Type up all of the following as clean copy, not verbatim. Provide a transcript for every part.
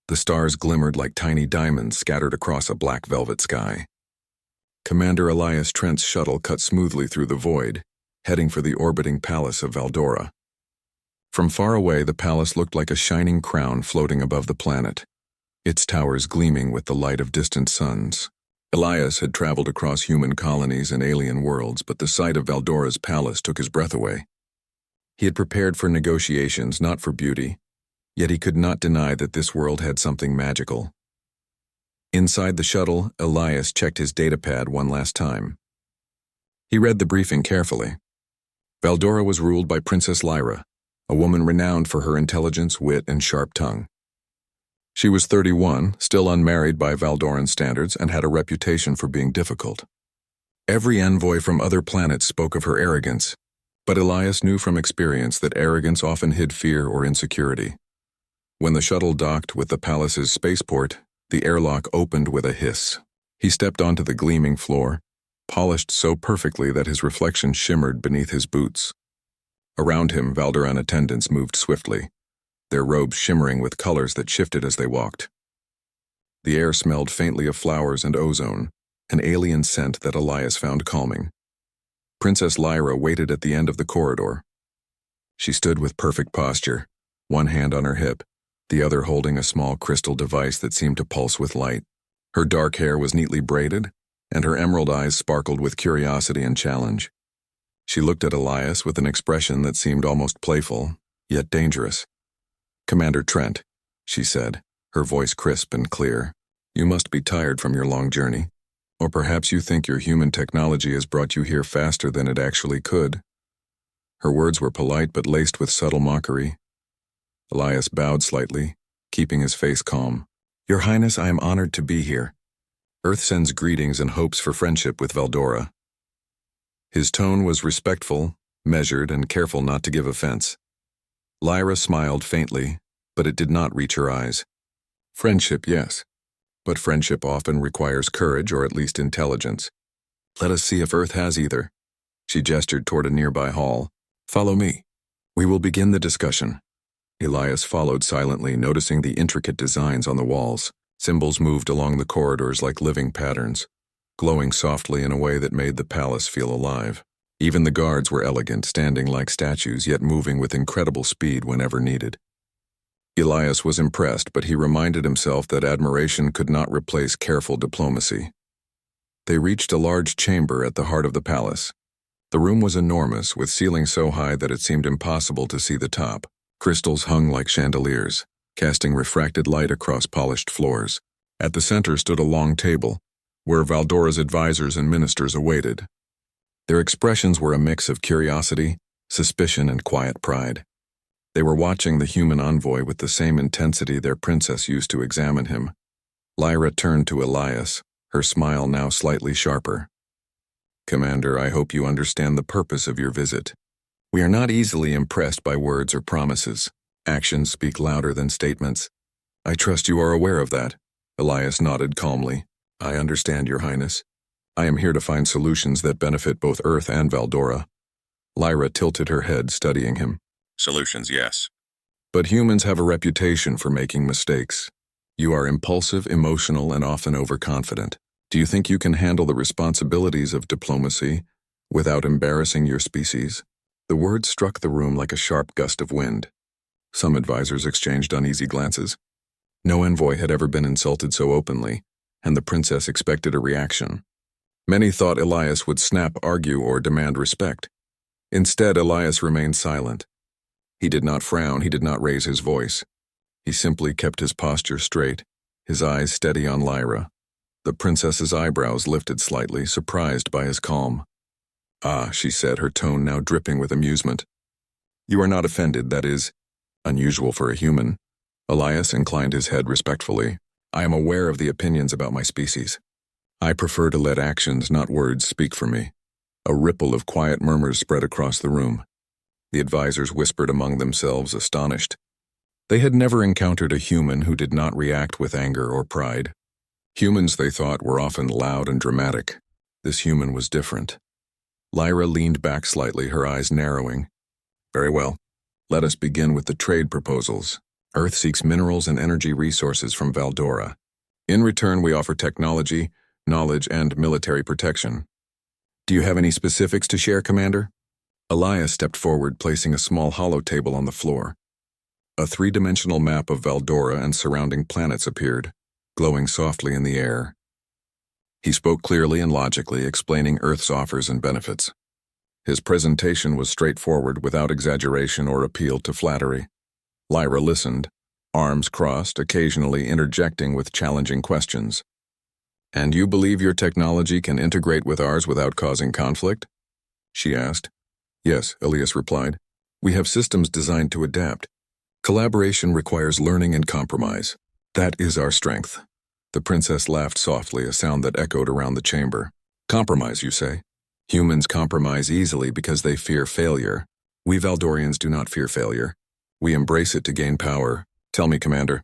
The stars glimmered like tiny diamonds scattered across a black velvet sky. Commander Elias Trent's shuttle cut smoothly through the void, heading for the orbiting palace of Valdora. From far away, the palace looked like a shining crown floating above the planet, its towers gleaming with the light of distant suns. Elias had traveled across human colonies and alien worlds, but the sight of Valdora's palace took his breath away. He had prepared for negotiations, not for beauty, yet he could not deny that this world had something magical. Inside the shuttle, Elias checked his datapad one last time. He read the briefing carefully. Valdora was ruled by Princess Lyra, a woman renowned for her intelligence, wit, and sharp tongue. She was 31, still unmarried by Valdoran standards, and had a reputation for being difficult. Every envoy from other planets spoke of her arrogance, but Elias knew from experience that arrogance often hid fear or insecurity. When the shuttle docked with the palace's spaceport, the airlock opened with a hiss. He stepped onto the gleaming floor, polished so perfectly that his reflection shimmered beneath his boots. Around him, Valdoran attendants moved swiftly, their robes shimmering with colors that shifted as they walked. The air smelled faintly of flowers and ozone, an alien scent that Elias found calming. Princess Lyra waited at the end of the corridor. She stood with perfect posture, one hand on her hip, the other holding a small crystal device that seemed to pulse with light. Her dark hair was neatly braided, and her emerald eyes sparkled with curiosity and challenge. She looked at Elias with an expression that seemed almost playful, yet dangerous. "Commander Trent," she said, her voice crisp and clear, "you must be tired from your long journey. Or perhaps you think your human technology has brought you here faster than it actually could." Her words were polite but laced with subtle mockery. Elias bowed slightly, keeping his face calm. "Your Highness, I am honored to be here. Earth sends greetings and hopes for friendship with Valdora." His tone was respectful, measured, and careful not to give offense. Lyra smiled faintly, but it did not reach her eyes. "Friendship, yes. But friendship often requires courage or at least intelligence. Let us see if Earth has either." She gestured toward a nearby hall. "Follow me. We will begin the discussion." Elias followed silently, noticing the intricate designs on the walls. Symbols moved along the corridors like living patterns, glowing softly in a way that made the palace feel alive. Even the guards were elegant, standing like statues, yet moving with incredible speed whenever needed. Elias was impressed, but he reminded himself that admiration could not replace careful diplomacy. They reached a large chamber at the heart of the palace. The room was enormous, with ceilings so high that it seemed impossible to see the top. Crystals hung like chandeliers, casting refracted light across polished floors. At the center stood a long table, where Valdora's advisors and ministers awaited. Their expressions were a mix of curiosity, suspicion, and quiet pride. They were watching the human envoy with the same intensity their princess used to examine him. Lyra turned to Elias, her smile now slightly sharper. "Commander, I hope you understand the purpose of your visit. We are not easily impressed by words or promises. Actions speak louder than statements. I trust you are aware of that." Elias nodded calmly. "I understand, Your Highness. I am here to find solutions that benefit both Earth and Valdora." Lyra tilted her head, studying him. "Solutions, yes. But humans have a reputation for making mistakes. You are impulsive, emotional, and often overconfident. Do you think you can handle the responsibilities of diplomacy without embarrassing your species?" The words struck the room like a sharp gust of wind. Some advisors exchanged uneasy glances. No envoy had ever been insulted so openly, and the princess expected a reaction. Many thought Elias would snap, argue, or demand respect. Instead, Elias remained silent. He did not frown, he did not raise his voice. He simply kept his posture straight, his eyes steady on Lyra. The princess's eyebrows lifted slightly, surprised by his calm. "Ah," she said, her tone now dripping with amusement. "You are not offended, that is unusual for a human." Elias inclined his head respectfully. "I am aware of the opinions about my species. I prefer to let actions, not words, speak for me." A ripple of quiet murmurs spread across the room. The advisors whispered among themselves, astonished. They had never encountered a human who did not react with anger or pride. Humans, they thought, were often loud and dramatic. This human was different. Lyra leaned back slightly, her eyes narrowing. "Very well. Let us begin with the trade proposals. Earth seeks minerals and energy resources from Valdora. In return, we offer technology, knowledge, and military protection. Do you have any specifics to share, Commander? Elias stepped forward, placing a small hollow table on the floor. A three-dimensional map of Valdora and surrounding planets appeared, glowing softly in the air. He spoke clearly and logically, explaining Earth's offers and benefits. His presentation was straightforward, without exaggeration or appeal to flattery. Lyra listened, arms crossed, occasionally interjecting with challenging questions. "And you believe your technology can integrate with ours without causing conflict?" she asked. "Yes," Elias replied. "We have systems designed to adapt. Collaboration requires learning and compromise. That is our strength." The princess laughed softly, a sound that echoed around the chamber. "Compromise, you say? Humans compromise easily because they fear failure. We Valdorians do not fear failure. We embrace it to gain power. Tell me, Commander,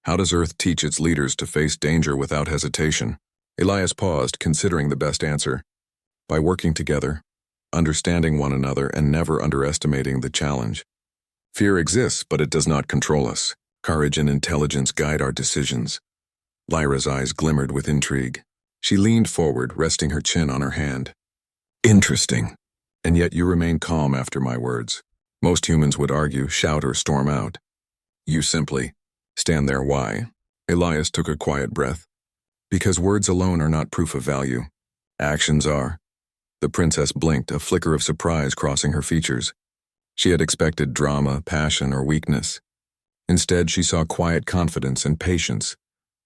how does Earth teach its leaders to face danger without hesitation?" Elias paused, considering the best answer. "By working together, understanding one another, and never underestimating the challenge. Fear exists, but it does not control us. Courage and intelligence guide our decisions." Lyra's eyes glimmered with intrigue. She leaned forward, resting her chin on her hand. "Interesting. And yet you remain calm after my words. Most humans would argue, shout, or storm out. You simply stand there. Why?" Elias took a quiet breath. "Because words alone are not proof of value. Actions are." The princess blinked, a flicker of surprise crossing her features. She had expected drama, passion, or weakness. Instead, she saw quiet confidence and patience,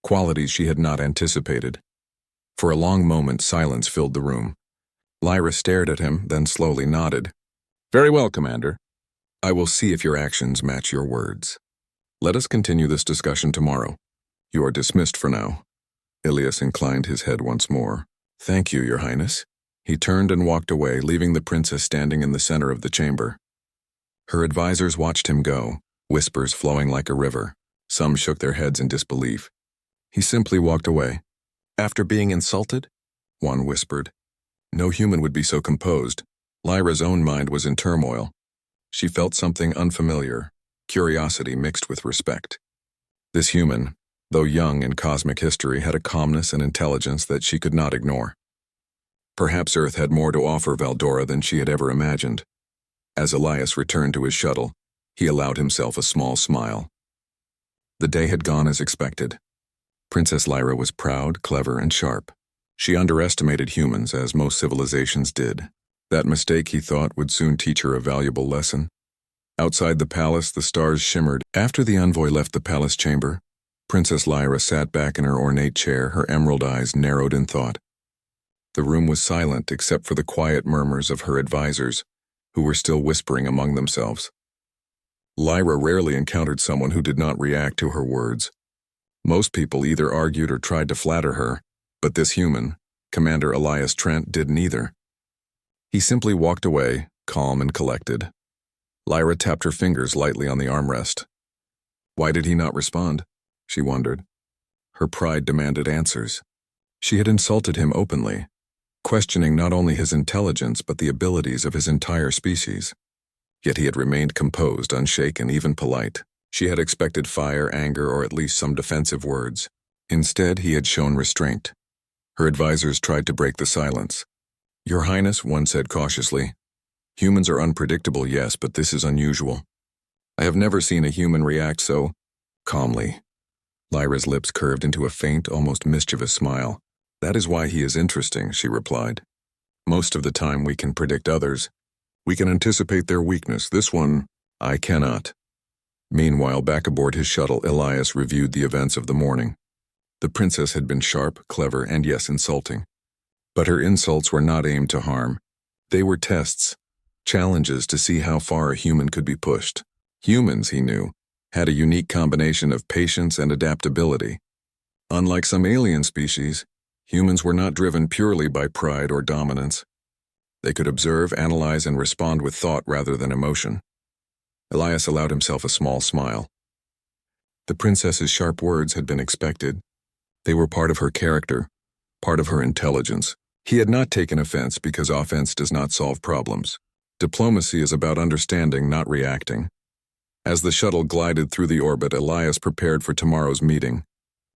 qualities she had not anticipated. For a long moment, silence filled the room. Lyra stared at him, then slowly nodded. "Very well, Commander. I will see if your actions match your words. Let us continue this discussion tomorrow. You are dismissed for now." Elias inclined his head once more. "Thank you, Your Highness." He turned and walked away, leaving the princess standing in the center of the chamber. Her advisors watched him go, whispers flowing like a river. Some shook their heads in disbelief. He simply walked away. "After being insulted?" one whispered. No human would be so composed. Lyra's own mind was in turmoil. She felt something unfamiliar, curiosity mixed with respect. This human, though young in cosmic history, had a calmness and intelligence that she could not ignore. Perhaps Earth had more to offer Valdora than she had ever imagined. As Elias returned to his shuttle, he allowed himself a small smile. The day had gone as expected. Princess Lyra was proud, clever, and sharp. She underestimated humans, as most civilizations did. That mistake, he thought, would soon teach her a valuable lesson. Outside the palace, the stars shimmered. After the envoy left the palace chamber, Princess Lyra sat back in her ornate chair, her emerald eyes narrowed in thought. The room was silent except for the quiet murmurs of her advisors, who were still whispering among themselves. Lyra rarely encountered someone who did not react to her words. Most people either argued or tried to flatter her, but this human, Commander Elias Trent, did neither. He simply walked away, calm and collected. Lyra tapped her fingers lightly on the armrest. Why did he not respond? She wondered. Her pride demanded answers. She had insulted him openly, questioning not only his intelligence but the abilities of his entire species. Yet he had remained composed, unshaken, even polite. She had expected fire, anger, or at least some defensive words. Instead, he had shown restraint. Her advisors tried to break the silence. "Your Highness," one said cautiously, "humans are unpredictable, yes, but this is unusual. I have never seen a human react so calmly." Lyra's lips curved into a faint, almost mischievous smile. "That is why he is interesting," she replied. "Most of the time we can predict others. We can anticipate their weakness. This one, I cannot." Meanwhile, back aboard his shuttle, Elias reviewed the events of the morning. The princess had been sharp, clever, and yes, insulting. But her insults were not aimed to harm. They were tests, challenges to see how far a human could be pushed. Humans, he knew, had a unique combination of patience and adaptability. Unlike some alien species, humans were not driven purely by pride or dominance. They could observe, analyze, and respond with thought rather than emotion. Elias allowed himself a small smile. The princess's sharp words had been expected. They were part of her character, part of her intelligence. He had not taken offense because offense does not solve problems. Diplomacy is about understanding, not reacting. As the shuttle glided through the orbit, Elias prepared for tomorrow's meeting.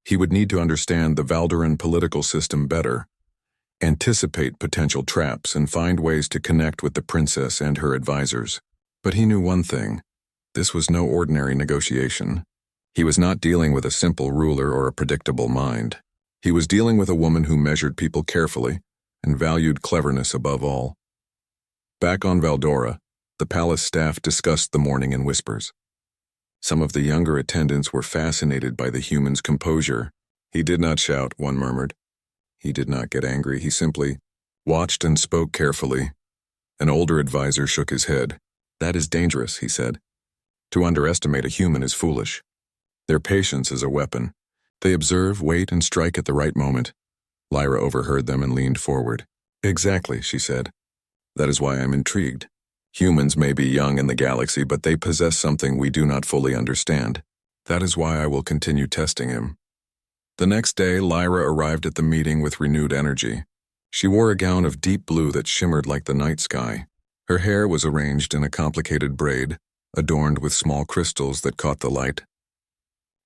He would need to understand the Valdoran political system better, anticipate potential traps, and find ways to connect with the princess and her advisors. But he knew one thing: this was no ordinary negotiation. He was not dealing with a simple ruler or a predictable mind. He was dealing with a woman who measured people carefully and valued cleverness above all. Back on Valdora, the palace staff discussed the morning in whispers. Some of the younger attendants were fascinated by the human's composure. He did not shout, one murmured. He did not get angry. He simply watched and spoke carefully. An older advisor shook his head. "That is dangerous," he said. "To underestimate a human is foolish. Their patience is a weapon. They observe, wait, and strike at the right moment." Lyra overheard them and leaned forward. "Exactly," she said. "That is why I'm intrigued. Humans may be young in the galaxy, but they possess something we do not fully understand. That is why I will continue testing him." The next day, Lyra arrived at the meeting with renewed energy. She wore a gown of deep blue that shimmered like the night sky. Her hair was arranged in a complicated braid, adorned with small crystals that caught the light.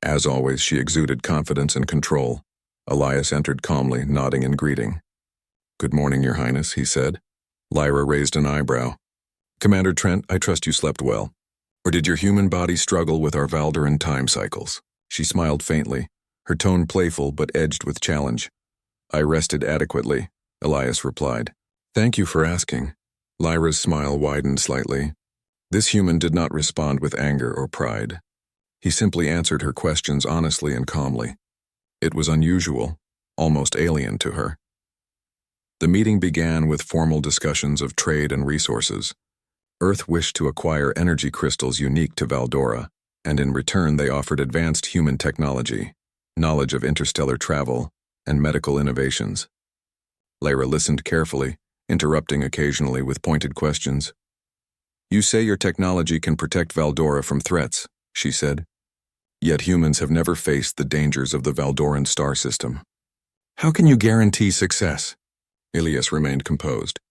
As always, she exuded confidence and control. Elias entered calmly, nodding in greeting. "Good morning, Your Highness," he said. Lyra raised an eyebrow. "Commander Trent, I trust you slept well. Or did your human body struggle with our Valdoran time cycles?" She smiled faintly, her tone playful but edged with challenge. "I rested adequately," Elias replied. "Thank you for asking." Lyra's smile widened slightly. This human did not respond with anger or pride. He simply answered her questions honestly and calmly. It was unusual, almost alien to her. The meeting began with formal discussions of trade and resources. Earth wished to acquire energy crystals unique to Valdora, and in return they offered advanced human technology, knowledge of interstellar travel, and medical innovations. Lyra listened carefully, interrupting occasionally with pointed questions. "You say your technology can protect Valdora from threats," she said. "Yet humans have never faced the dangers of the Valdoran star system. How can you guarantee success?" Elias remained composed.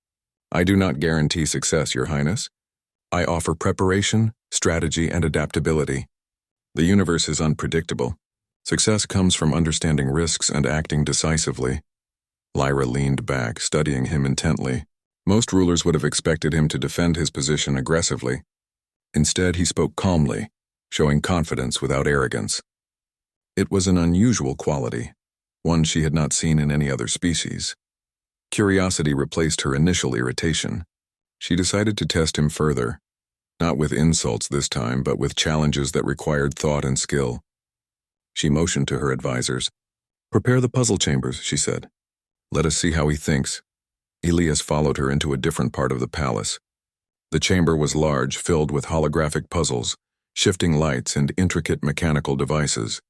"I do not guarantee success, Your Highness. I offer preparation, strategy, and adaptability. The universe is unpredictable. Success comes from understanding risks and acting decisively." Lyra leaned back, studying him intently. Most rulers would have expected him to defend his position aggressively. Instead, he spoke calmly, showing confidence without arrogance. It was an unusual quality, one she had not seen in any other species. Curiosity replaced her initial irritation. She decided to test him further, not with insults this time, but with challenges that required thought and skill. She motioned to her advisors. "Prepare the puzzle chambers," she said. "Let us see how he thinks." Elias followed her into a different part of the palace. The chamber was large, filled with holographic puzzles, shifting lights, and intricate mechanical devices.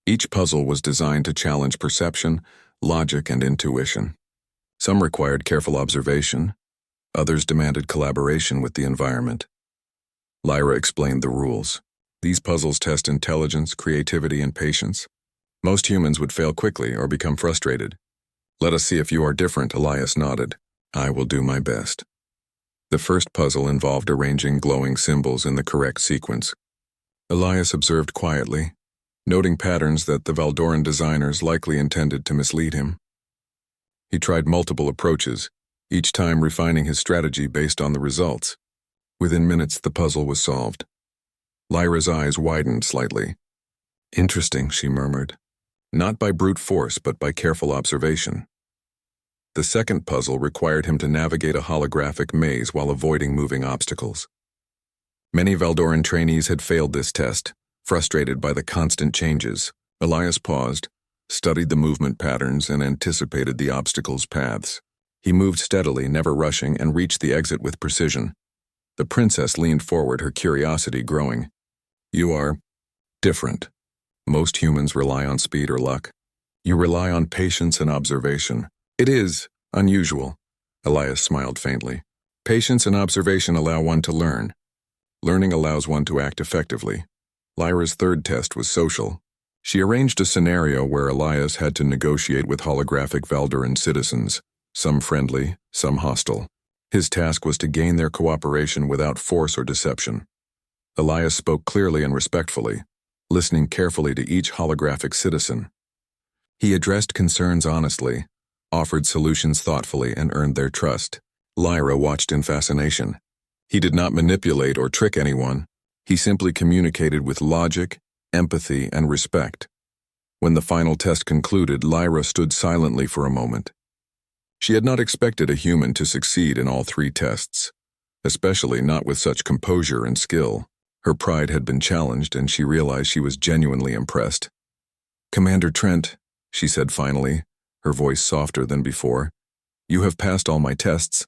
Each puzzle was designed to challenge perception, logic, and intuition. Some required careful observation, others demanded collaboration with the environment. Lyra explained the rules. These puzzles test intelligence, creativity, and patience. Most humans would fail quickly or become frustrated. "Let us see if you are different," Elias nodded. "I will do my best." The first puzzle involved arranging glowing symbols in the correct sequence. Elias observed quietly, noting patterns that the Valdoran designers likely intended to mislead him. He tried multiple approaches, each time refining his strategy based on the results. Within minutes, the puzzle was solved. Lyra's eyes widened slightly. "Interesting," she murmured. "Not by brute force, but by careful observation." The second puzzle required him to navigate a holographic maze while avoiding moving obstacles. Many Valdoran trainees had failed this test, frustrated by the constant changes. Elias paused, studied the movement patterns, and anticipated the obstacles' paths. He moved steadily, never rushing, and reached the exit with precision. The princess leaned forward, her curiosity growing. "You are different. Most humans rely on speed or luck. You rely on patience and observation. It is unusual." Elias smiled faintly. "Patience and observation allow one to learn. Learning allows one to act effectively." Lyra's third test was social. She arranged a scenario where Elias had to negotiate with holographic Valdoran citizens, some friendly, some hostile. His task was to gain their cooperation without force or deception. Elias spoke clearly and respectfully, listening carefully to each holographic citizen. He addressed concerns honestly, offered solutions thoughtfully, and earned their trust. Lyra watched in fascination. He did not manipulate or trick anyone. He simply communicated with logic, empathy, and respect. When the final test concluded, Lyra stood silently for a moment. She had not expected a human to succeed in all 3 tests, especially not with such composure and skill. Her pride had been challenged, and she realized she was genuinely impressed. "Commander Trent," she said finally, her voice softer than before, "you have passed all my tests.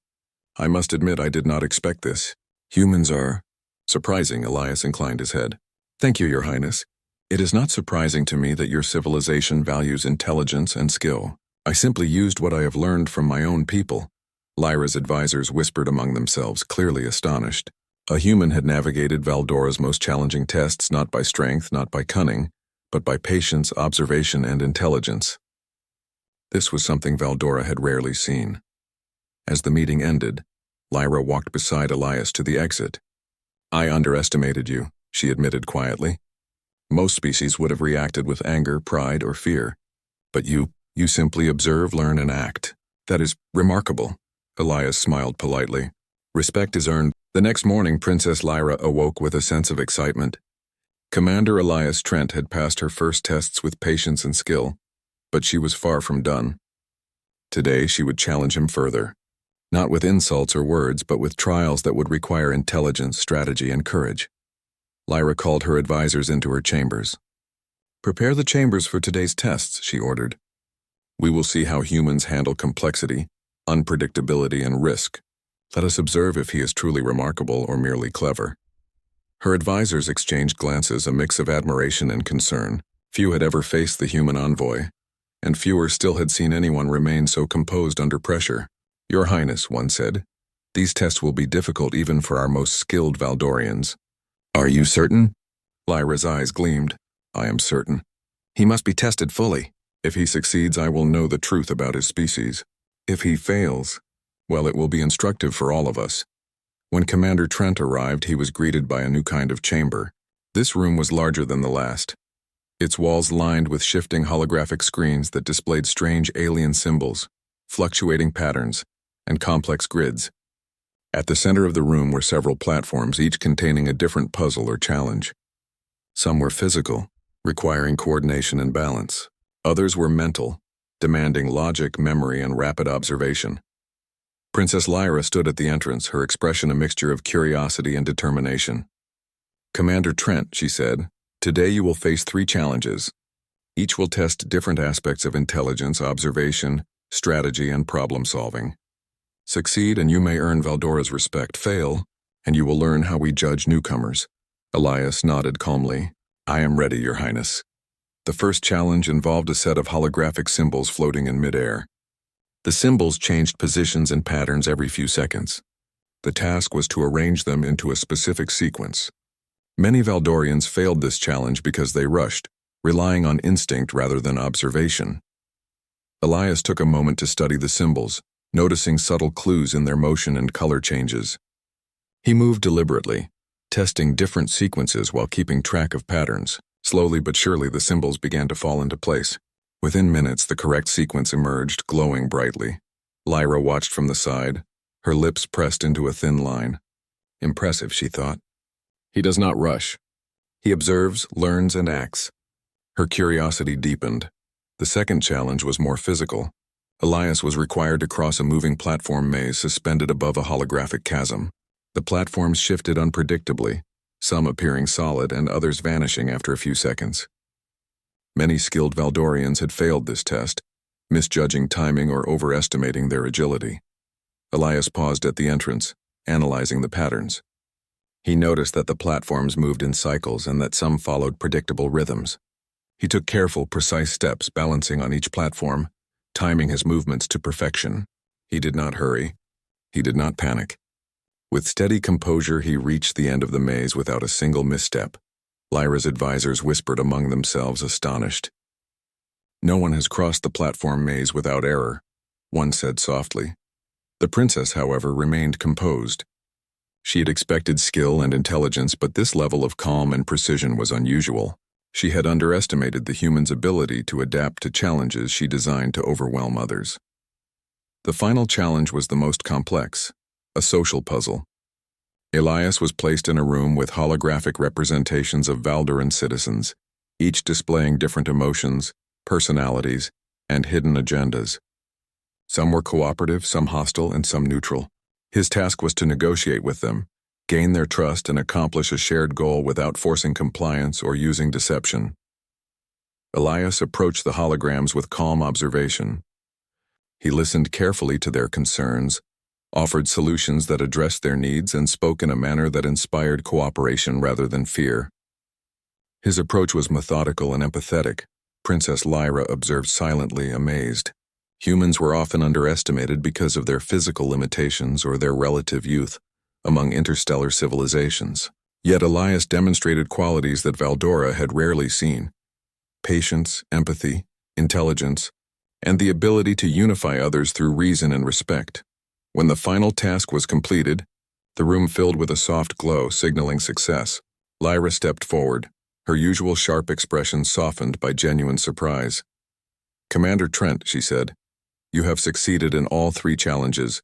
I must admit I did not expect this. Humans are surprising." Elias inclined his head. "Thank you, Your Highness. It is not surprising to me that your civilization values intelligence and skill. I simply used what I have learned from my own people." Lyra's advisors whispered among themselves, clearly astonished. A human had navigated Valdora's most challenging tests not by strength, not by cunning, but by patience, observation, and intelligence. This was something Valdora had rarely seen. As the meeting ended, Lyra walked beside Elias to the exit. "I underestimated you," she admitted quietly. "Most species would have reacted with anger, pride, or fear. But you simply observe, learn, and act. That is remarkable." Elias smiled politely. "Respect is earned." The next morning, Princess Lyra awoke with a sense of excitement. Commander Elias Trent had passed her first tests with patience and skill, but she was far from done. Today she would challenge him further, not with insults or words, but with trials that would require intelligence, strategy, and courage. Lyra called her advisors into her chambers. "Prepare the chambers for today's tests," she ordered. "We will see how humans handle complexity, unpredictability, and risk. Let us observe if he is truly remarkable or merely clever." Her advisors exchanged glances, a mix of admiration and concern. Few had ever faced the human envoy, and fewer still had seen anyone remain so composed under pressure. "Your Highness," one said, "these tests will be difficult even for our most skilled Valdorians." "Are you certain?" Lyra's eyes gleamed. "I am certain. He must be tested fully. If he succeeds, I will know the truth about his species. If he fails, well, it will be instructive for all of us." When Commander Trent arrived, he was greeted by a new kind of chamber. This room was larger than the last, its walls lined with shifting holographic screens that displayed strange alien symbols, fluctuating patterns, and complex grids. At the center of the room were several platforms, each containing a different puzzle or challenge. Some were physical, requiring coordination and balance. Others were mental, demanding logic, memory, and rapid observation. Princess Lyra stood at the entrance, her expression a mixture of curiosity and determination. "Commander Trent," she said, "today you will face 3 challenges. Each will test different aspects of intelligence, observation, strategy, and problem-solving. Succeed and you may earn Valdora's respect. Fail, and you will learn how we judge newcomers." Elias nodded calmly. "I am ready, Your Highness." The first challenge involved a set of holographic symbols floating in midair. The symbols changed positions and patterns every few seconds. The task was to arrange them into a specific sequence. Many Valdorians failed this challenge because they rushed, relying on instinct rather than observation. Elias took a moment to study the symbols, noticing subtle clues in their motion and color changes. He moved deliberately, testing different sequences while keeping track of patterns. Slowly but surely the symbols began to fall into place. Within minutes, the correct sequence emerged, glowing brightly. Lyra watched from the side, her lips pressed into a thin line. Impressive, she thought. He does not rush. He observes, learns, and acts. Her curiosity deepened. The second challenge was more physical. Elias was required to cross a moving platform maze suspended above a holographic chasm. The platforms shifted unpredictably, some appearing solid and others vanishing after a few seconds. Many skilled Valdorians had failed this test, misjudging timing or overestimating their agility. Elias paused at the entrance, analyzing the patterns. He noticed that the platforms moved in cycles and that some followed predictable rhythms. He took careful, precise steps, balancing on each platform, timing his movements to perfection. He did not hurry. He did not panic. With steady composure, he reached the end of the maze without a single misstep. Lyra's advisors whispered among themselves, astonished. "No one has crossed the platform maze without error," one said softly. The princess, however, remained composed. She had expected skill and intelligence, but this level of calm and precision was unusual. She had underestimated the human's ability to adapt to challenges she designed to overwhelm others. The final challenge was the most complex, a social puzzle. Elias was placed in a room with holographic representations of Valdoran citizens, each displaying different emotions, personalities, and hidden agendas. Some were cooperative, some hostile, and some neutral. His task was to negotiate with them, gain their trust, and accomplish a shared goal without forcing compliance or using deception. Elias approached the holograms with calm observation. He listened carefully to their concerns, offered solutions that addressed their needs, and spoke in a manner that inspired cooperation rather than fear. His approach was methodical and empathetic. Princess Lyra observed silently, amazed. Humans were often underestimated because of their physical limitations or their relative youth among interstellar civilizations. Yet Elias demonstrated qualities that Valdora had rarely seen: patience, empathy, intelligence, and the ability to unify others through reason and respect. When the final task was completed, the room filled with a soft glow signaling success. Lyra stepped forward, her usual sharp expression softened by genuine surprise. "Commander Trent," she said, "you have succeeded in all 3 challenges.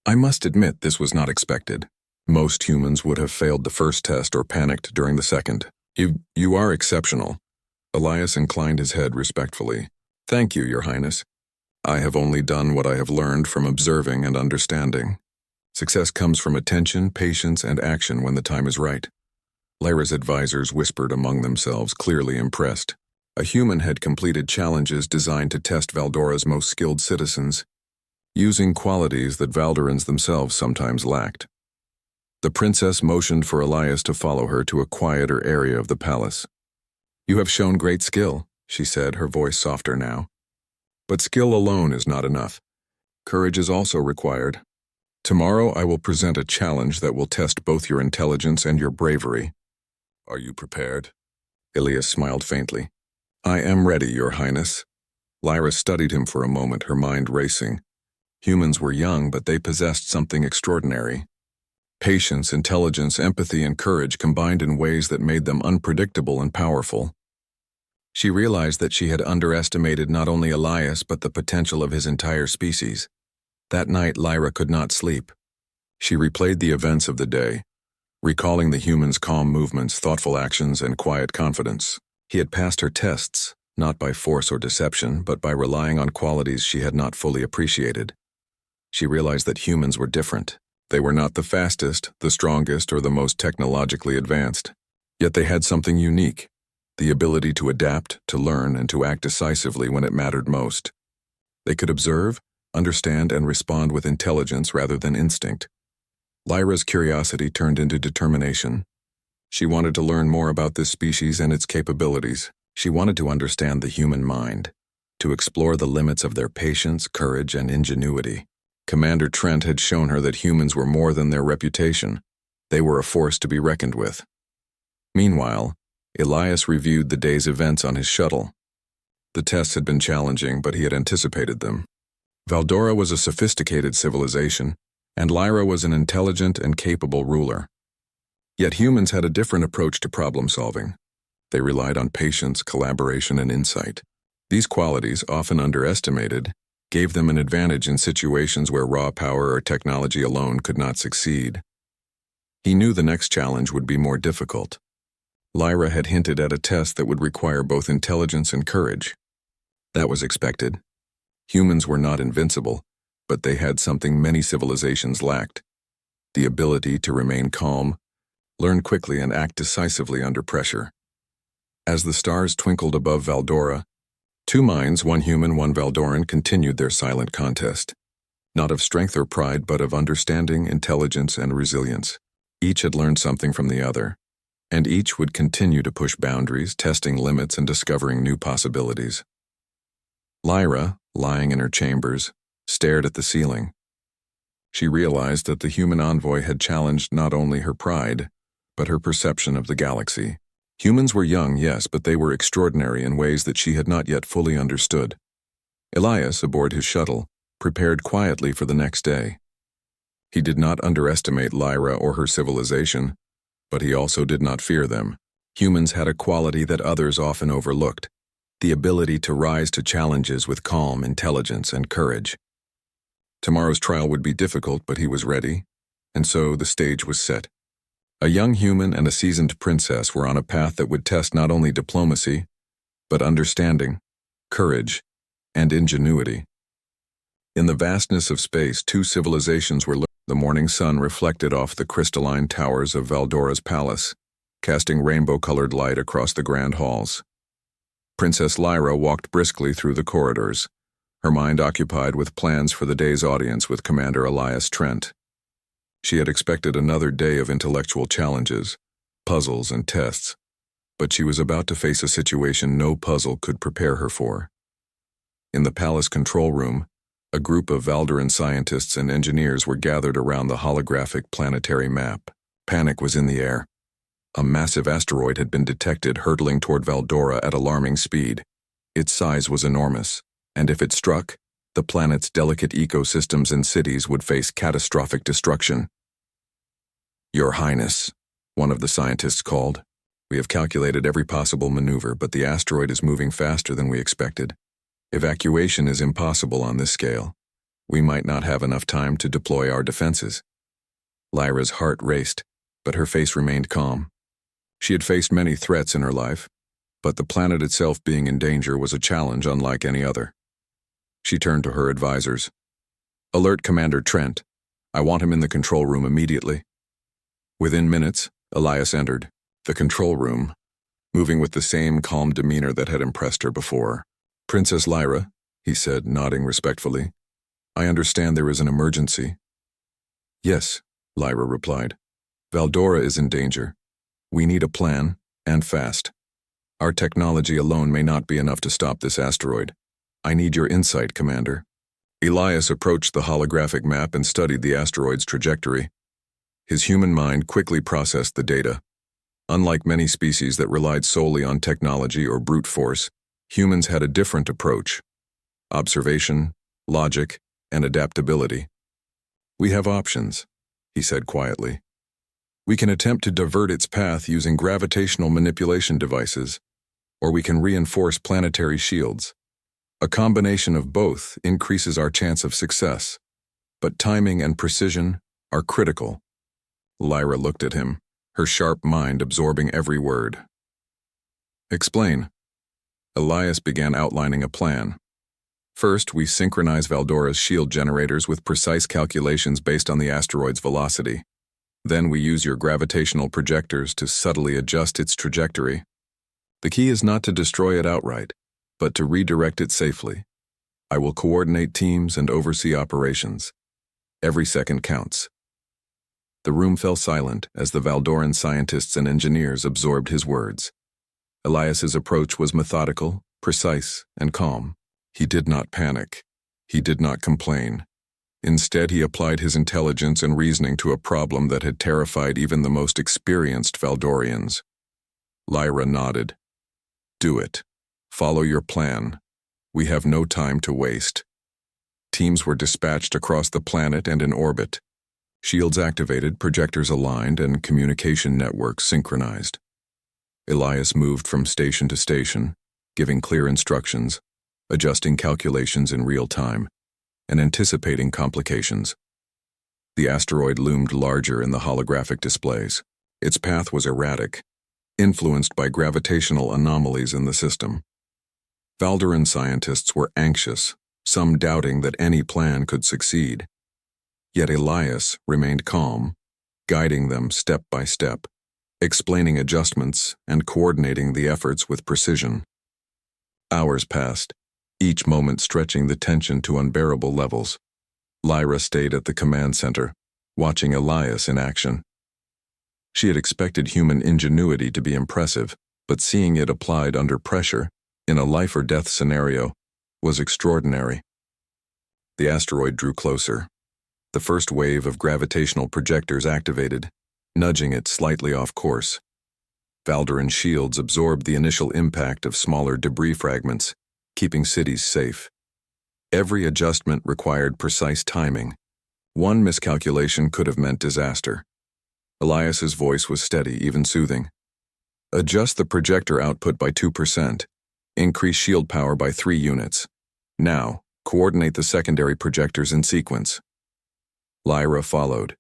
I must admit this was not expected. Most humans would have failed the first test or panicked during the second. You are exceptional." Elias inclined his head respectfully. "Thank you, Your Highness. I have only done what I have learned from observing and understanding. Success comes from attention, patience, and action when the time is right." Lyra's advisors whispered among themselves, clearly impressed. A human had completed challenges designed to test Valdora's most skilled citizens, using qualities that Valdorans themselves sometimes lacked. The princess motioned for Elias to follow her to a quieter area of the palace. "You have shown great skill," she said, her voice softer now. "But skill alone is not enough. Courage is also required. Tomorrow I will present a challenge that will test both your intelligence and your bravery. Are you prepared?" Elias smiled faintly. "I am ready, Your Highness." Lyra studied him for a moment, her mind racing. Humans were young, but they possessed something extraordinary. Patience, intelligence, empathy, and courage combined in ways that made them unpredictable and powerful. She realized that she had underestimated not only Elias but the potential of his entire species. That night, Lyra could not sleep. She replayed the events of the day, recalling the human's calm movements, thoughtful actions, and quiet confidence. He had passed her tests, not by force or deception, but by relying on qualities she had not fully appreciated. She realized that humans were different. They were not the fastest, the strongest, or the most technologically advanced. Yet they had something unique: the ability to adapt, to learn, and to act decisively when it mattered most. They could observe, understand, and respond with intelligence rather than instinct. Lyra's curiosity turned into determination. She wanted to learn more about this species and its capabilities. She wanted to understand the human mind, to explore the limits of their patience, courage, and ingenuity. Commander Trent had shown her that humans were more than their reputation. They were a force to be reckoned with. Meanwhile, Elias reviewed the day's events on his shuttle. The tests had been challenging, but he had anticipated them. Valdora was a sophisticated civilization, and Lyra was an intelligent and capable ruler. Yet humans had a different approach to problem-solving. They relied on patience, collaboration, and insight. These qualities, often underestimated, gave them an advantage in situations where raw power or technology alone could not succeed. He knew the next challenge would be more difficult. Lyra had hinted at a test that would require both intelligence and courage. That was expected. Humans were not invincible, but they had something many civilizations lacked: the ability to remain calm, learn quickly, and act decisively under pressure. As the stars twinkled above Valdora, 2 minds, one human, one Valdoran, continued their silent contest. Not of strength or pride, but of understanding, intelligence, and resilience. Each had learned something from the other, and each would continue to push boundaries, testing limits and discovering new possibilities. Lyra, lying in her chambers, stared at the ceiling. She realized that the human envoy had challenged not only her pride, but her perception of the galaxy. Humans were young, yes, but they were extraordinary in ways that she had not yet fully understood. Elias, aboard his shuttle, prepared quietly for the next day. He did not underestimate Lyra or her civilization, but he also did not fear them. Humans had a quality that others often overlooked, the ability to rise to challenges with calm intelligence and courage. Tomorrow's trial would be difficult, but he was ready, and so the stage was set. A young human and a seasoned princess were on a path that would test not only diplomacy, but understanding, courage, and ingenuity. In the vastness of space, two civilizations were. The morning sun reflected off the crystalline towers of Valdora's palace, casting rainbow-colored light across the grand halls. Princess Lyra walked briskly through the corridors, her mind occupied with plans for the day's audience with Commander Elias Trent. She had expected another day of intellectual challenges, puzzles, and tests, but she was about to face a situation no puzzle could prepare her for. In the palace control room, a group of Valdoran scientists and engineers were gathered around the holographic planetary map. Panic was in the air. A massive asteroid had been detected hurtling toward Valdora at alarming speed. Its size was enormous, and if it struck, the planet's delicate ecosystems and cities would face catastrophic destruction. "Your Highness," one of the scientists called, "we have calculated every possible maneuver, but the asteroid is moving faster than we expected. Evacuation is impossible on this scale. We might not have enough time to deploy our defenses." Lyra's heart raced, but her face remained calm. She had faced many threats in her life, but the planet itself being in danger was a challenge unlike any other. She turned to her advisors. "Alert Commander Trent. I want him in the control room immediately." Within minutes, Elias entered the control room, moving with the same calm demeanor that had impressed her before. "Princess Lyra," he said, nodding respectfully, "I understand there is an emergency." "Yes," Lyra replied. "Valdora is in danger. We need a plan, and fast. Our technology alone may not be enough to stop this asteroid. I need your insight, Commander." Elias approached the holographic map and studied the asteroid's trajectory. His human mind quickly processed the data. Unlike many species that relied solely on technology or brute force, humans had a different approach: observation, logic, and adaptability. "We have options," he said quietly. "We can attempt to divert its path using gravitational manipulation devices, or we can reinforce planetary shields. A combination of both increases our chance of success, but timing and precision are critical." Lyra looked at him, her sharp mind absorbing every word. "Explain." Elias began outlining a plan. "First, we synchronize Valdora's shield generators with precise calculations based on the asteroid's velocity. Then we use your gravitational projectors to subtly adjust its trajectory. The key is not to destroy it outright, but to redirect it safely. I will coordinate teams and oversee operations. Every second counts." The room fell silent as the Valdoran scientists and engineers absorbed his words. Elias's approach was methodical, precise, and calm. He did not panic. He did not complain. Instead, he applied his intelligence and reasoning to a problem that had terrified even the most experienced Valdorians. Lyra nodded. "Do it. Follow your plan. We have no time to waste." Teams were dispatched across the planet and in orbit. Shields activated, projectors aligned, and communication networks synchronized. Elias moved from station to station, giving clear instructions, adjusting calculations in real time, and anticipating complications. The asteroid loomed larger in the holographic displays. Its path was erratic, influenced by gravitational anomalies in the system. Valdoran scientists were anxious, some doubting that any plan could succeed. Yet Elias remained calm, guiding them step by step, explaining adjustments and coordinating the efforts with precision. Hours passed, each moment stretching the tension to unbearable levels. Lyra stayed at the command center, watching Elias in action. She had expected human ingenuity to be impressive, but seeing it applied under pressure, in a life-or-death scenario, was extraordinary. The asteroid drew closer. The first wave of gravitational projectors activated, nudging it slightly off course. Valdoran shields absorbed the initial impact of smaller debris fragments, keeping cities safe. Every adjustment required precise timing, One miscalculation could have meant disaster. Elias's voice was steady, even soothing. Adjust the projector output by 2%. Increase shield power by 3 units. Now, coordinate the secondary projectors in sequence. Lyra followed,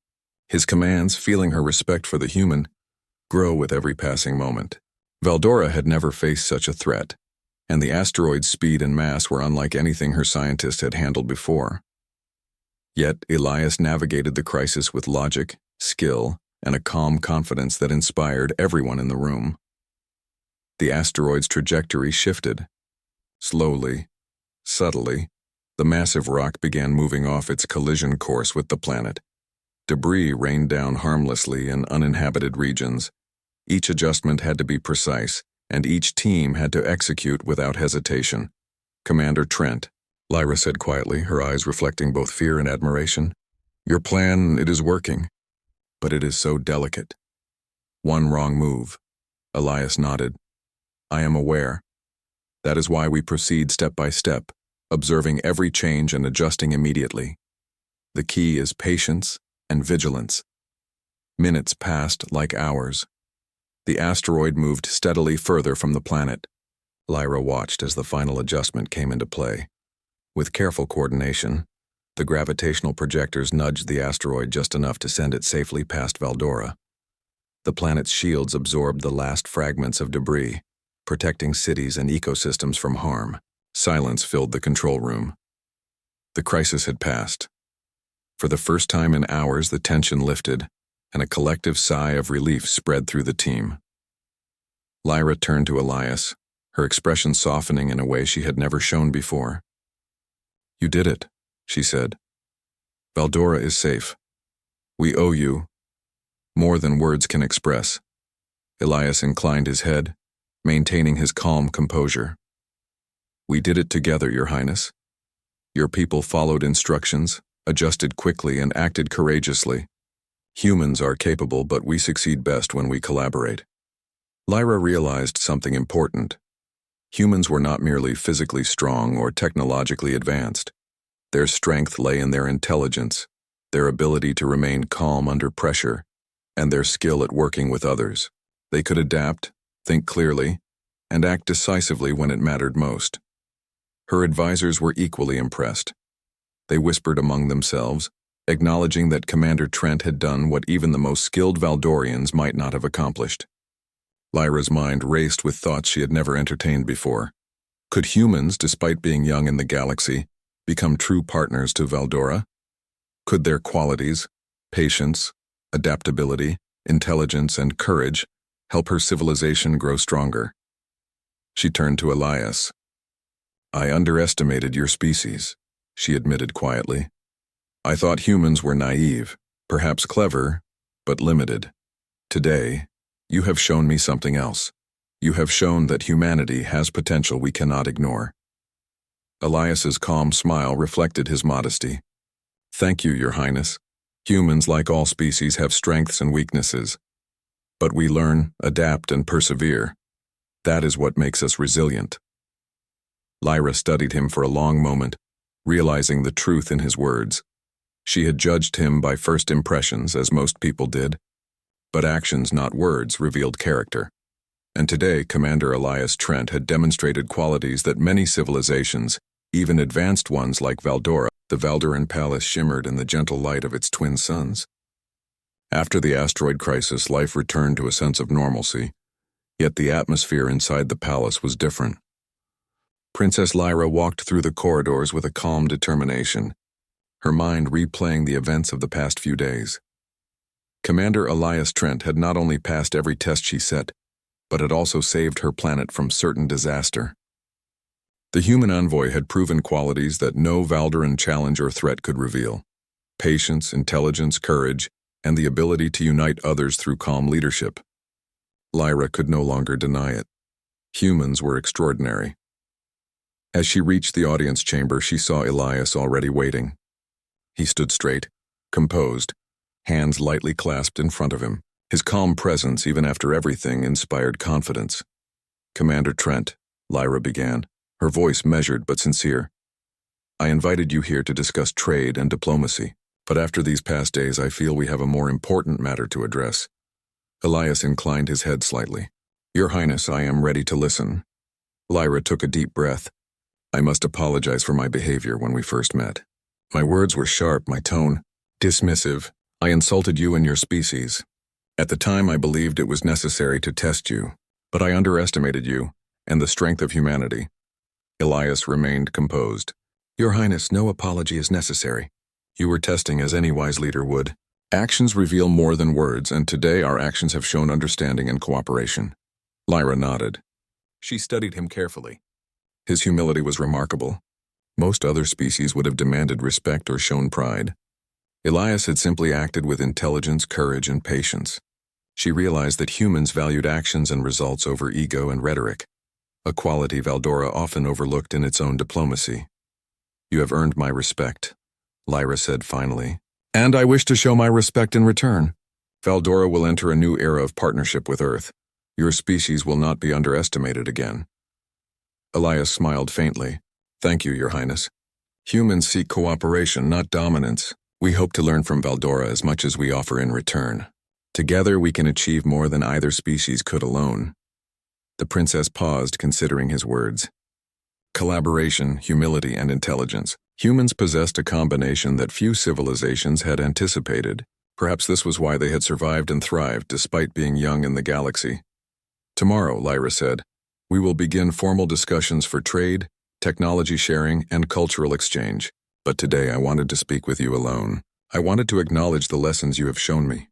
his commands, feeling her respect for the human, grow with every passing moment. Valdora had never faced such a threat, and the asteroid's speed and mass were unlike anything her scientists had handled before. Yet Elias navigated the crisis with logic, skill, and a calm confidence that inspired everyone in the room. The asteroid's trajectory shifted. Slowly, subtly, the massive rock began moving off its collision course with the planet. Debris rained down harmlessly in uninhabited regions. Each adjustment had to be precise, and each team had to execute without hesitation. "Commander Trent," Lyra said quietly, her eyes reflecting both fear and admiration. "Your plan, it is working, but it is so delicate. One wrong move." Elias nodded. "I am aware. That is why we proceed step by step, observing every change and adjusting immediately. The key is patience and vigilance." Minutes passed like hours. The asteroid moved steadily further from the planet. Lyra watched as the final adjustment came into play. With careful coordination, the gravitational projectors nudged the asteroid just enough to send it safely past Valdora. The planet's shields absorbed the last fragments of debris, protecting cities and ecosystems from harm. Silence filled the control room. The crisis had passed. For the first time in hours, the tension lifted, and a collective sigh of relief spread through the team. Lyra turned to Elias, her expression softening in a way she had never shown before. "You did it," she said. "Valdora is safe. We owe you more than words can express." Elias inclined his head, maintaining his calm composure. "We did it together, Your Highness. Your people followed instructions, adjusted quickly, and acted courageously. Humans are capable, but we succeed best when we collaborate." Lyra realized something important. Humans were not merely physically strong or technologically advanced. Their strength lay in their intelligence, their ability to remain calm under pressure, and their skill at working with others. They could adapt, think clearly, and act decisively when it mattered most. Her advisors were equally impressed. They whispered among themselves, acknowledging that Commander Trent had done what even the most skilled Valdorians might not have accomplished. Lyra's mind raced with thoughts she had never entertained before. Could humans, despite being young in the galaxy, become true partners to Valdora? Could their qualities, patience, adaptability, intelligence, and courage help her civilization grow stronger? She turned to Elias. "I underestimated your species," she admitted quietly. "I thought humans were naive, perhaps clever, but limited. Today, you have shown me something else. You have shown that humanity has potential we cannot ignore." Elias's calm smile reflected his modesty. "Thank you, Your Highness. Humans, like all species, have strengths and weaknesses. But we learn, adapt, and persevere. That is what makes us resilient." Lyra studied him for a long moment, realizing the truth in his words. She had judged him by first impressions, as most people did, but actions, not words, revealed character. And today, Commander Elias Trent had demonstrated qualities that many civilizations, even advanced ones like Valdora, the Valdoran palace shimmered in the gentle light of its twin suns. After the asteroid crisis, life returned to a sense of normalcy, yet the atmosphere inside the palace was different. Princess Lyra walked through the corridors with a calm determination, her mind replaying the events of the past few days. Commander Elias Trent had not only passed every test she set, but had also saved her planet from certain disaster. The human envoy had proven qualities that no Valdoran challenge or threat could reveal: patience, intelligence, courage, and the ability to unite others through calm leadership. Lyra could no longer deny it. Humans were extraordinary. As she reached the audience chamber, she saw Elias already waiting. He stood straight, composed, hands lightly clasped in front of him. His calm presence, even after everything, inspired confidence. "Commander Trent," Lyra began, her voice measured but sincere. "I invited you here to discuss trade and diplomacy, But after these past days, I feel we have a more important matter to address. Elias inclined his head slightly. Your Highness, I am ready to listen. Lyra took a deep breath. I must apologize for my behavior when we first met. My words were sharp, my tone dismissive. I insulted you and your species. At the time, I believed it was necessary to test you, but I underestimated you and the strength of humanity. Elias remained composed. Your Highness, no apology is necessary. You were testing as any wise leader would. Actions reveal more than words, and today our actions have shown understanding and cooperation. Lyra nodded. She studied him carefully. His humility was remarkable. Most other species would have demanded respect or shown pride. Elias had simply acted with intelligence, courage, and patience. She realized that humans valued actions and results over ego and rhetoric, a quality Valdora often overlooked in its own diplomacy. You have earned my respect, Lyra said finally. And I wish to show my respect in return. Valdora will enter a new era of partnership with Earth. Your species will not be underestimated again. Elias smiled faintly. Thank you, Your Highness. Humans seek cooperation, not dominance. We hope to learn from Valdora as much as we offer in return. Together we can achieve more than either species could alone. The princess paused, considering his words. Collaboration, humility, and intelligence. Humans possessed a combination that few civilizations had anticipated. Perhaps this was why they had survived and thrived despite being young in the galaxy. Tomorrow, Lyra said, we will begin formal discussions for trade, technology sharing, and cultural exchange. But today I wanted to speak with you alone. I wanted to acknowledge the lessons you have shown me.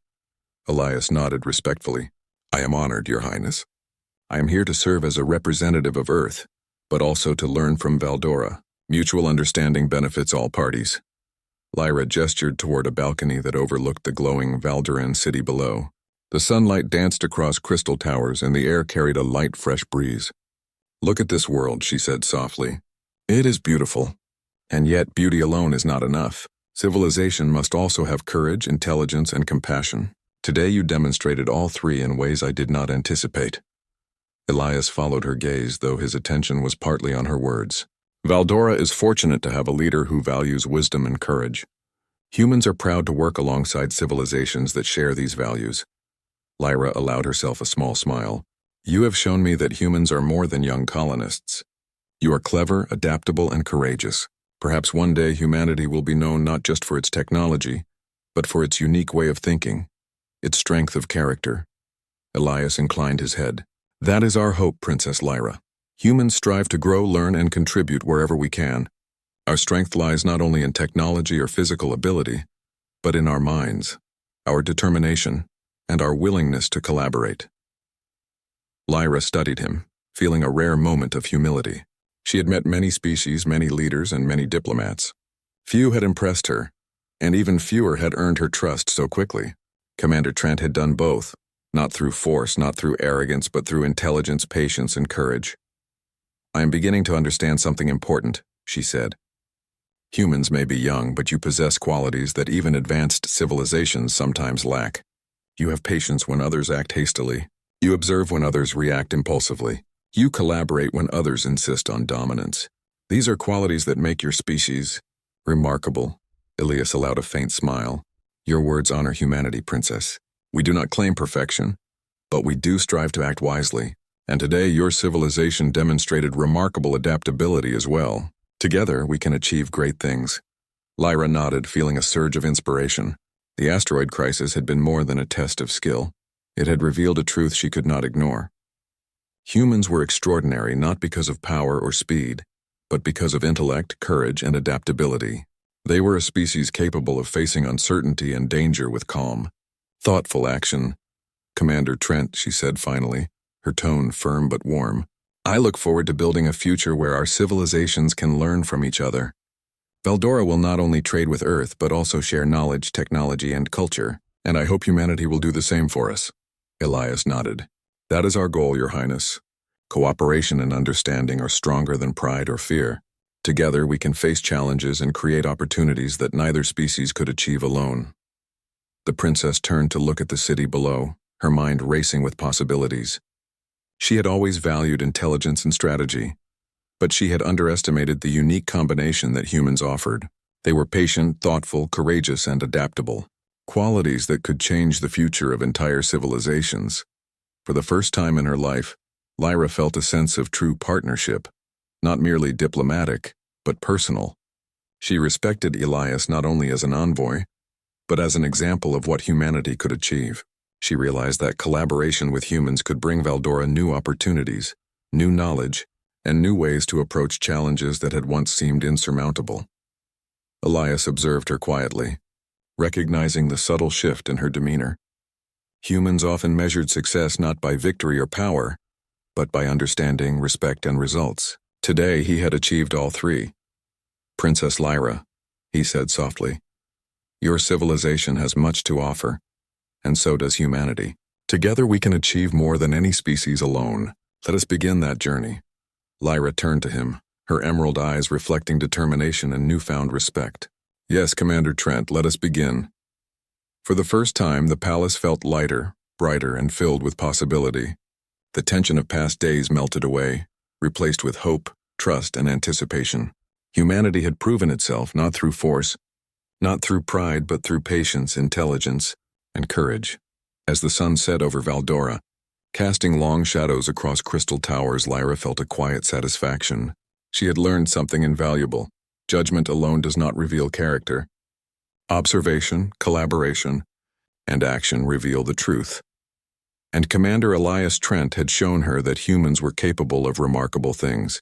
Elias nodded respectfully. I am honored, Your Highness. I am here to serve as a representative of Earth, but also to learn from Valdora. Mutual understanding benefits all parties. Lyra gestured toward a balcony that overlooked the glowing Valdoran city below. The sunlight danced across crystal towers and the air carried a light, fresh breeze. Look at this world, she said softly. It is beautiful. And yet beauty alone is not enough. Civilization must also have courage, intelligence, and compassion. Today you demonstrated all three in ways I did not anticipate. Elias followed her gaze, though his attention was partly on her words. Valdora is fortunate to have a leader who values wisdom and courage. Humans are proud to work alongside civilizations that share these values. Lyra allowed herself a small smile. You have shown me that humans are more than young colonists. You are clever, adaptable, and courageous. Perhaps one day humanity will be known not just for its technology, but for its unique way of thinking, its strength of character. Elias inclined his head. That is our hope, Princess Lyra. Humans strive to grow, learn, and contribute wherever we can. Our strength lies not only in technology or physical ability, but in our minds, our determination, and our willingness to collaborate. Lyra studied him, feeling a rare moment of humility. She had met many species, many leaders, and many diplomats. Few had impressed her, and even fewer had earned her trust so quickly. Commander Trent had done both, not through force, not through arrogance, but through intelligence, patience, and courage. I am beginning to understand something important, she said. Humans may be young, but you possess qualities that even advanced civilizations sometimes lack. You have patience when others act hastily. You observe when others react impulsively. You collaborate when others insist on dominance. These are qualities that make your species remarkable. Elias allowed a faint smile. Your words honor humanity, Princess. We do not claim perfection, but we do strive to act wisely. And today your civilization demonstrated remarkable adaptability as well. Together we can achieve great things. Lyra nodded, feeling a surge of inspiration. The asteroid crisis had been more than a test of skill. It had revealed a truth she could not ignore. Humans were extraordinary not because of power or speed, but because of intellect, courage, and adaptability. They were a species capable of facing uncertainty and danger with calm, thoughtful action. Commander Trent, she said finally, her tone firm but warm. I look forward to building a future where our civilizations can learn from each other. Valdora will not only trade with Earth, but also share knowledge, technology, and culture, and I hope humanity will do the same for us. Elias nodded. That is our goal, Your Highness. Cooperation and understanding are stronger than pride or fear. Together we can face challenges and create opportunities that neither species could achieve alone. The princess turned to look at the city below, her mind racing with possibilities. She had always valued intelligence and strategy, but she had underestimated the unique combination that humans offered. They were patient, thoughtful, courageous, and adaptable, qualities that could change the future of entire civilizations. For the first time in her life, Lyra felt a sense of true partnership, not merely diplomatic, but personal. She respected Elias not only as an envoy, but as an example of what humanity could achieve. She realized that collaboration with humans could bring Valdora new opportunities, new knowledge, and new ways to approach challenges that had once seemed insurmountable. Elias observed her quietly, recognizing the subtle shift in her demeanor. Humans often measured success not by victory or power, but by understanding, respect, and results. Today he had achieved all three. "Princess Lyra," he said softly, "your civilization has much to offer, and so does humanity. Together we can achieve more than any species alone. Let us begin that journey." Lyra turned to him, her emerald eyes reflecting determination and newfound respect. "Yes, Commander Trent, let us begin." For the first time, the palace felt lighter, brighter, and filled with possibility. The tension of past days melted away, replaced with hope, trust, and anticipation. Humanity had proven itself not through force, not through pride, but through patience, intelligence, and courage. As the sun set over Valdora, casting long shadows across crystal towers, Lyra felt a quiet satisfaction. She had learned something invaluable. Judgment alone does not reveal character. Observation, collaboration, and action reveal the truth. And Commander Elias Trent had shown her that humans were capable of remarkable things.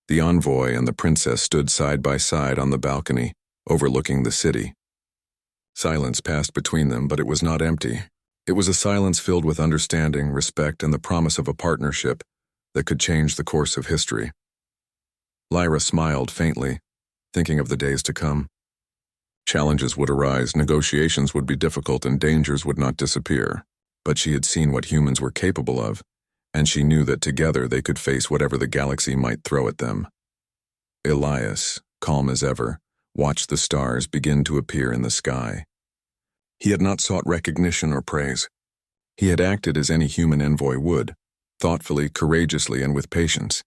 The envoy and the princess stood side by side on the balcony, overlooking the city. Silence passed between them, but it was not empty. It was a silence filled with understanding, respect, and the promise of a partnership that could change the course of history. Lyra smiled faintly, thinking of the days to come. Challenges would arise, negotiations would be difficult, and dangers would not disappear. But she had seen what humans were capable of, and she knew that together they could face whatever the galaxy might throw at them. Elias, calm as ever, watched the stars begin to appear in the sky. He had not sought recognition or praise. He had acted as any human envoy would, thoughtfully, courageously, and with patience.